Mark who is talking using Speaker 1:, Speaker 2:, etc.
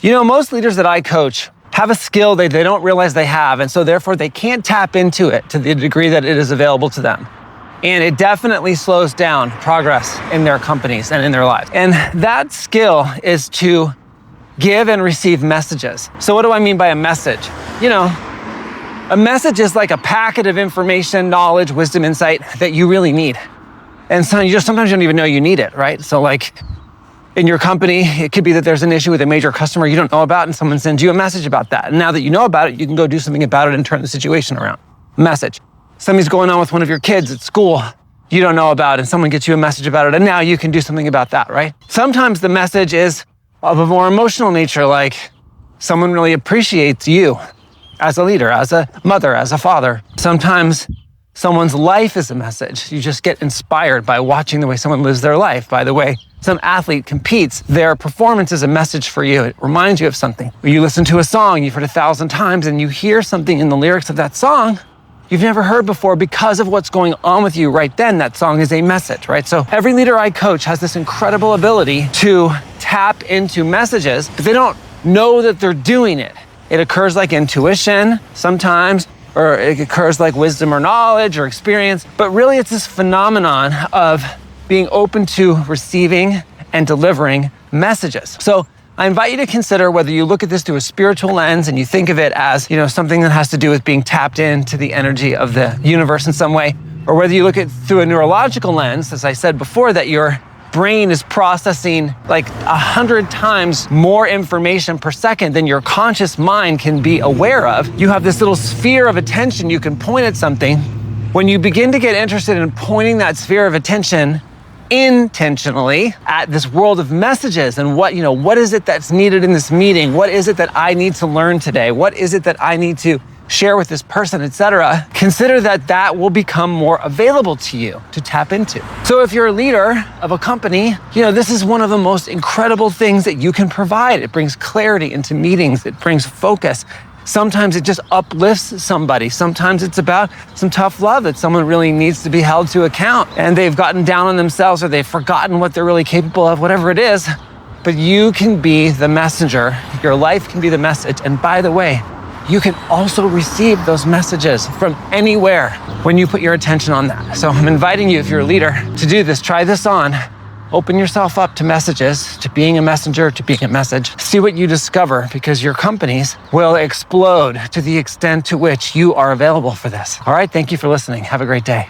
Speaker 1: Most leaders that I coach have a skill they don't realize they have, and so therefore they can't tap into it to the degree that it is available to them. And it definitely slows down progress in their companies and in their lives. And that skill is to give and receive messages. So what do I mean by a message? A message is like a packet of information, knowledge, wisdom, insight that you really need. And sometimes you don't even know you need it, right? So like in your company, it could be that there's an issue with a major customer you don't know about and someone sends you a message about that. And now that you know about it, you can go do something about it and turn the situation around. Message. Something's going on with one of your kids at school you don't know about and someone gets you a message about it and now you can do something about that, right? Sometimes the message is of a more emotional nature, like someone really appreciates you as a leader, as a mother, as a father. Sometimes someone's life is a message. You just get inspired by watching the way someone lives their life, by the way some athlete competes. Their performance is a message for you. It reminds you of something. Or you listen to a song you've heard 1,000 times and you hear something in the lyrics of that song you've never heard before because of what's going on with you right then. That song is a message, right? So every leader I coach has this incredible ability to tap into messages, but they don't know that they're doing it. It occurs like intuition sometimes, or it occurs like wisdom or knowledge or experience, but really it's this phenomenon of being open to receiving and delivering messages. So I invite you to consider whether you look at this through a spiritual lens and you think of it as, something that has to do with being tapped into the energy of the universe in some way, or whether you look at it through a neurological lens, as I said before, that your brain is processing like 100 times more information per second than your conscious mind can be aware of. You have this little sphere of attention you can point at something. When you begin to get interested in pointing that sphere of attention intentionally at this world of messages and what is it that's needed in this meeting? What is it that I need to learn today? What is it that I need to share with this person, etc. Consider that will become more available to you to tap into. So if you're a leader of a company, this is one of the most incredible things that you can provide. It brings clarity into meetings. It brings focus. Sometimes it just uplifts somebody. Sometimes it's about some tough love that someone really needs to be held to account and they've gotten down on themselves or they've forgotten what they're really capable of, whatever it is. But you can be the messenger. Your life can be the message. And by the way, you can also receive those messages from anywhere when you put your attention on that. So I'm inviting you, if you're a leader, to do this. Try this on. Open yourself up to messages, to being a messenger, to being a message. See what you discover, because your companies will explode to the extent to which you are available for this. All right, thank you for listening. Have a great day.